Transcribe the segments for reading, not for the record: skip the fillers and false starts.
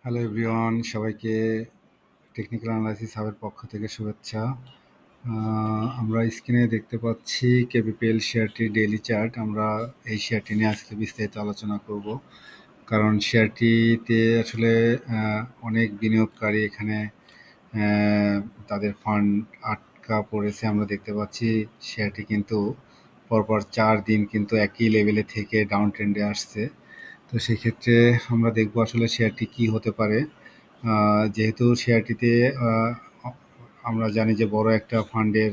Hello everyone, সবাইকে technical analysis হাবের পক্ষ থেকে শুভেচ্ছা। আমরা স্ক্রিনে দেখতে পাচ্ছি কেবিপিএল শেয়ারটির ডেইলি চার্ট। আমরা এই শেয়ারটি নিয়ে আজকে বিস্তারিত আলোচনা করব, কারণ শেয়ারটিতে আসলে অনেক বিনিয়োগকারী এখানে তাদের ফান্ড আটকা পড়েছে। আমরা দেখতে পাচ্ছি শেয়ারটি কিন্তু পরপর 4 দিন কিন্তু একই লেভেলে থেকে ডাউন ট্রেন্ডে আসছে। তো সেক্ষেত্রে আমরা দেখব আসলে শেয়ারটি কি হতে পারে। যেহেতু শেয়ারটিতে আমরা জানি যে বড় একটা ফান্ডের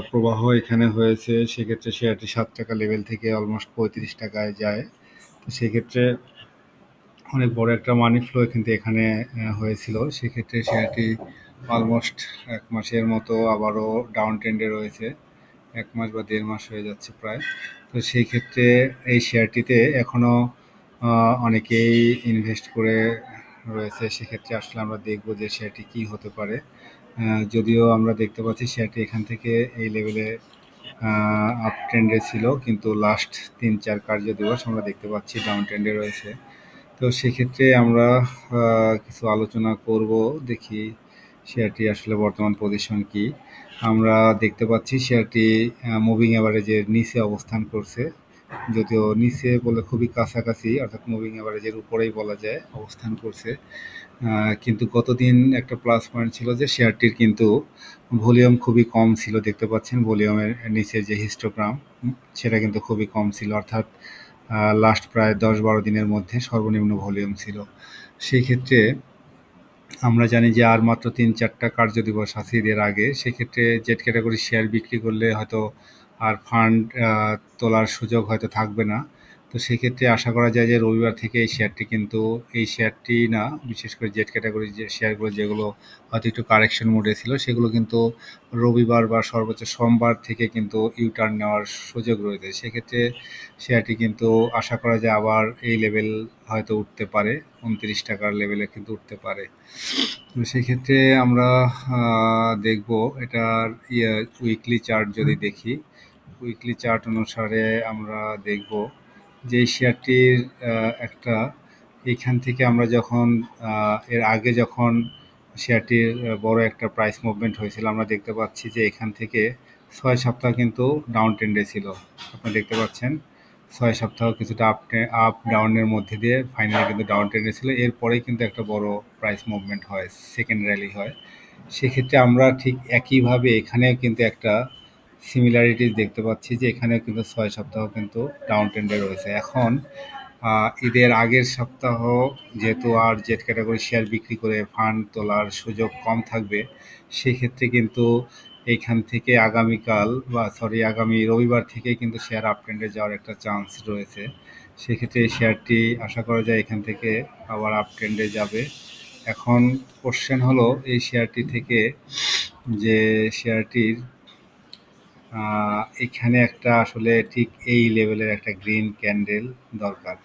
প্রবাহ এখানে হয়েছে, সেক্ষেত্রে শেয়ারটি 7 টাকা লেভেল থেকে অলমোস্ট 35 টাকায় যায়। তো সেক্ষেত্রে অনেক বড় একটা মানি ফ্লো কিন্তু এখানে হয়েছিল। সেক্ষেত্রে শেয়ারটি অলমোস্ট 1 মাসের মতো আবারও ডাউন ট্রেন্ডে রয়েছে। 1 মাস বা 1.5 মাস হয়ে যাচ্ছে প্রায়। তো সেই ক্ষেত্রে এই শেয়ারটিতে এখনও অনেকেই ইনভেস্ট করে রয়েছে। সেক্ষেত্রে আসলে আমরা দেখব যে শেয়ারটি কী হতে পারে। যদিও আমরা দেখতে পাচ্ছি শেয়ারটি এখান থেকে এই লেভেলে আপ ট্রেন্ডে ছিল, কিন্তু লাস্ট 3-4 কার্য দিবস আমরা দেখতে পাচ্ছি ডাউন ট্রেন্ডে রয়েছে। তো সেক্ষেত্রে আমরা কিছু আলোচনা করব, দেখি শেয়ারটি আসলে বর্তমান পজিশন কি। আমরা দেখতে পাচ্ছি শেয়ারটি মুভিং অ্যাভারেজের নিচে অবস্থান করছে, যদিও নিচে বলে খুবই কাছাকাছি, অর্থাৎ মুভিং অ্যাভারেজের উপরেই বলা যায় অবস্থান করছে। কিন্তু গতদিন একটা প্লাস পয়েন্ট ছিল যে শেয়ারটির কিন্তু ভলিউম খুবই কম ছিল। দেখতে পাচ্ছেন ভলিউমের নিচের যে হিস্টোগ্রাম, সেটা কিন্তু খুবই কম ছিল, অর্থাৎ লাস্ট প্রায় 10-12 দিনের মধ্যে সর্বনিম্ন ভলিউম ছিল। সেই ক্ষেত্রে আমরা জানি যে আর মাত্র 3-4টা কার্য দিবস আছে ঈদের আগে। সেক্ষেত্রে জেড ক্যাটাগরি শেয়ার বিক্রি করলে হয়তো আর ফান্ড তোলার সুযোগ হয়তো থাকবে না। তো সেক্ষেত্রে আশা করা যায় যে রবিবার থেকে এই শেয়ারটি কিন্তু, এই শেয়ারটি না, বিশেষ করে জেড ক্যাটাগরির যে শেয়ারগুলো যেগুলো হয়তো একটু কারেকশন মোডে ছিল, সেগুলো কিন্তু রবিবার বা সর্বোচ্চ সোমবার থেকে কিন্তু ইউটার্ন নেওয়ার সুযোগ রয়েছে। সেক্ষেত্রে শেয়ারটি কিন্তু আশা করা যায় আবার এই লেভেল হয়তো উঠতে পারে, 29 টাকার লেভেলে কিন্তু উঠতে পারে। তো সেক্ষেত্রে আমরা দেখব এটার উইকলি চার্ট যদি দেখি, উইকলি চার্ট অনুসারে আমরা দেখব যে এই শেয়ারটির একটা এইখান থেকে আমরা যখন এর আগে যখন শেয়ারটির বড় একটা প্রাইস মুভমেন্ট হয়েছিল, আমরা দেখতে পাচ্ছি যে এখান থেকে 6 সপ্তাহ কিন্তু ডাউন ট্রেন্ডে ছিল। আপনারা দেখতে পাচ্ছেন 6 সপ্তাহ কিছুটা আপ ডাউনের মধ্যে দিয়ে ফাইনালি কিন্তু ডাউন ট্রেন্ডে ছিল। এরপরেই কিন্তু একটা বড় প্রাইস মুভমেন্ট হয়, সেকেন্ড র্যালি হয়। সেক্ষেত্রে আমরা ঠিক একইভাবে এখানেও কিন্তু একটা সিমিলারিটিস দেখতে পাচ্ছি যে এখানেও কিন্তু 6 সপ্তাহ কিন্তু ডাউন ট্রেন্ডে রয়েছে। এখন ঈদের আগের সপ্তাহ যেহেতু আর জেড ক্যাটাগরি শেয়ার বিক্রি করে ফান্ড তোলার সুযোগ কম থাকবে, সেক্ষেত্রে কিন্তু এইখান থেকে আগামী রবিবার থেকে কিন্তু শেয়ার আপ ট্রেন্ডে যাওয়ার একটা চান্স রয়েছে। সেক্ষেত্রে এই শেয়ারটি আশা করা যায় এখান থেকে আবার আপ ট্রেন্ডে যাবে। এখন কোশ্চেন হলো এই শেয়ারটি থেকে, যে শেয়ারটির এখানে একটা আসলে ঠিক এই লেভেলের একটা গ্রিন ক্যান্ডেল দরকার।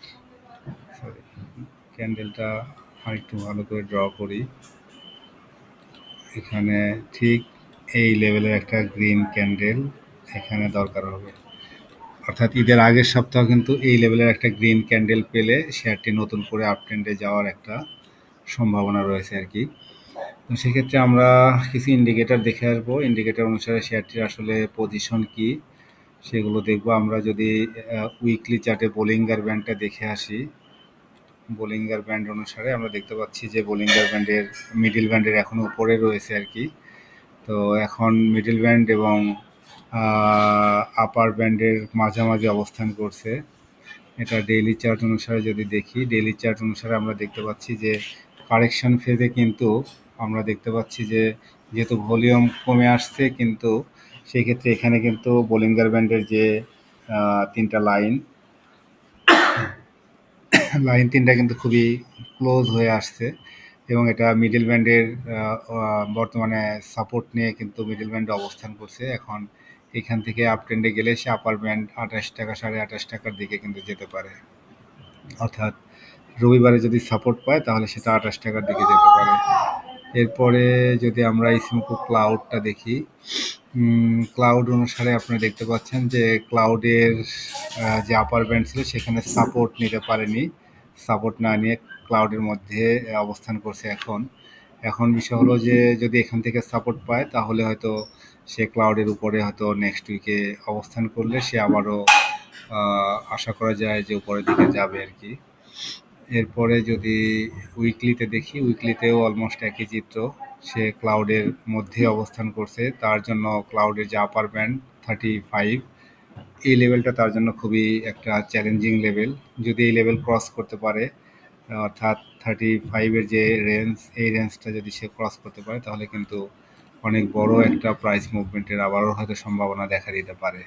সরি, ক্যান্ডেলটা আরেকটু ভালো করে ড্র করি। এখানে ঠিক এই লেভেলের একটা গ্রিন ক্যান্ডেল এখানে দরকার হবে, অর্থাৎ ঈদের আগের সপ্তাহ কিন্তু এই লেভেলের একটা গ্রিন ক্যান্ডেল পেলে শেয়ারটি নতুন করে আপ ট্রেন্ডে যাওয়ার একটা সম্ভাবনা রয়েছে আর কি। তো সেক্ষেত্রে আমরা কিছু ইন্ডিকেটর দেখে আসবো, ইন্ডিকেটর অনুসারে শেয়ারটির আসলে পজিশন কি সেগুলো দেখব। আমরা যদি উইকলি চার্টে বোলিঙ্গার ব্যান্ডটা দেখে আসি, বোলিঙ্গার ব্যান্ড অনুসারে আমরা দেখতে পাচ্ছি যে বোলিঙ্গার ব্যান্ডের মিডিল ব্যান্ডের এখন উপরে রয়েছে আর কি। তো এখন মিডিল ব্যান্ড এবং আপার ব্যান্ডের মাঝামাঝি অবস্থান করছে। এটা ডেইলি চার্ট অনুসারে যদি দেখি, ডেইলি চার্ট অনুসারে আমরা দেখতে পাচ্ছি যে কারেকশন ফেজে কিন্তু আমরা দেখতে পাচ্ছি যে যেহেতু ভলিউম কমে আসছে, কিন্তু সেক্ষেত্রে এখানে কিন্তু বোলিঙ্গার ব্যান্ডের যে 3টা লাইন তিনটা কিন্তু খুবই ক্লোজ হয়ে আসছে, এবং এটা মিডল ব্যান্ডের বর্তমানে সাপোর্ট নিয়ে কিন্তু মিডল ব্যান্ডে অবস্থান করছে। এখন এখান থেকে আপ ট্রেন্ডে গেলে সে আপার ব্যান্ড 28 টাকা 28.5 টাকার দিকে কিন্তু যেতে পারে, অর্থাৎ রবিবারে যদি সাপোর্ট পায় তাহলে সেটা 28 টাকার দিকে যেতে পারে। এরপরে যদি আমরা ইসিমকো ক্লাউডটা দেখি, ক্লাউড অনুসারে আপনারা দেখতে পাচ্ছেন যে ক্লাউডের যে আপার ব্যান্ড ছিল সেখানে সাপোর্ট নিতে পারেনি, সাপোর্ট না নিয়ে ক্লাউডের মধ্যে অবস্থান করছে এখন। এখন বিষয় হলো যে যদি এখান থেকে সাপোর্ট পায় তাহলে হয়তো সে ক্লাউডের উপরে হয়তো নেক্সট উইকে অবস্থান করলে সে আবারও আশা করা যায় যে উপরের দিকে যাবে আর কি। এরপরে যদি উইকলিতে দেখি, উইকলিতেও অলমোস্ট একই চিত্র। সে ক্লাউডের মধ্যে অবস্থান করছে, তার জন্য ক্লাউডের যে আপার ব্যান্ড 35, এই লেভেলটা তার জন্য খুবই একটা চ্যালেঞ্জিং লেভেল। যদি এই লেভেল ক্রস করতে পারে, অর্থাৎ 35-এর যে রেঞ্জ, এই রেঞ্জটা যদি সে ক্রস করতে পারে তাহলে কিন্তু অনেক বড় একটা প্রাইস মুভমেন্টের আবারও হয়তো সম্ভাবনা দেখা দিতে পারে।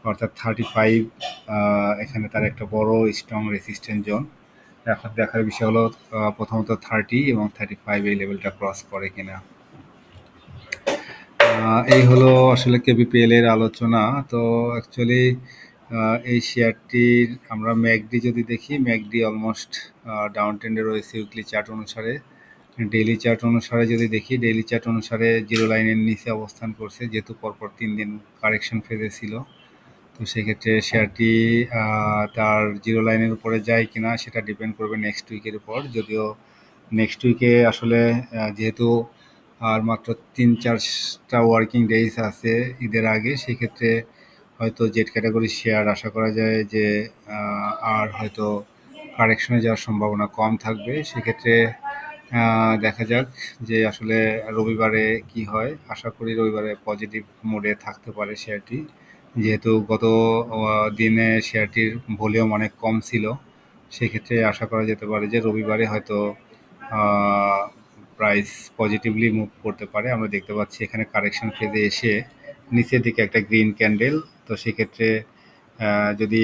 অর্থাৎ 35 এখানে তার একটা বড় স্ট্রং রেসিস্ট্যান্ট জোন। এখন দেখার বিষয় হলো প্রথমত 30 এবং 35 এই লেভেলটা ক্রস করে কিনা। এই হলো আসলে কেবিপিএল এর আলোচনা। তো অ্যাকচুয়ালি এই শেয়ারটির আমরা ম্যাকডি যদি দেখি, ম্যাকডি অলমোস্ট ডাউন ট্রেন্ডে রয়েছে উইকলি চার্ট অনুসারে। ডেইলি চার্ট অনুসারে যদি দেখি, ডেইলি চার্ট অনুসারে জিরো লাইনের নিচে অবস্থান করছে, যেহেতু পরপর 3 দিন কারেকশন ফেজে ছিল। তো সেক্ষেত্রে শেয়ারটি তার জিরো লাইনের উপরে যায় কিনা সেটা ডিপেন্ড করবে নেক্সট উইকের উপর। যদিও নেক্সট উইকে আসলে যেহেতু আর মাত্র 3-4টা ওয়ার্কিং ডেজ আছে ঈদের আগে, সেক্ষেত্রে হয়তো জেড ক্যাটাগরি শেয়ার আশা করা যায় যে আর হয়তো কারেকশনে যাওয়ার সম্ভাবনা কম থাকবে। সেক্ষেত্রে দেখা যাক যে আসলে রবিবারে কি হয়। আশা করি রবিবারে পজিটিভ মোডে থাকতে পারে শেয়ারটি, যেহেতু গত দিনে শেয়ারটির ভলিউম অনেক কম ছিল। সেক্ষেত্রে আশা করা যেতে পারে যে রবিবারে হয়তো প্রাইস পজিটিভলি মুভ করতে পারে। আমরা দেখতে পাচ্ছি এখানে কারেকশন ফেজে এসে নিচের দিকে একটা গ্রিন ক্যান্ডেল। তো সেক্ষেত্রে যদি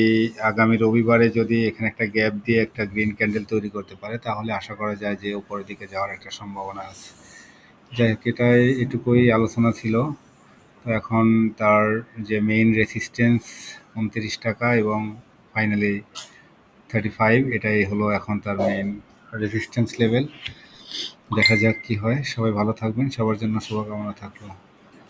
আগামী রবিবারে যদি এখানে একটা গ্যাপ দিয়ে একটা গ্রিন ক্যান্ডেল তৈরি করতে পারে তাহলে আশা করা যায় যে উপরের দিকে যাওয়ার একটা সম্ভাবনা আছে। যাই হোক, এটাই এটুকুই আলোচনা ছিল। তো এখন তার যে মেইন রেসিস্ট্যান্স 29 টাকা এবং ফাইনালি 35, এটাই হলো এখন তার মেইন রেসিস্ট্যান্স লেভেল। দেখা যাক কি হয়। সবাই ভালো থাকবেন, সবার জন্য শুভকামনা থাকলো।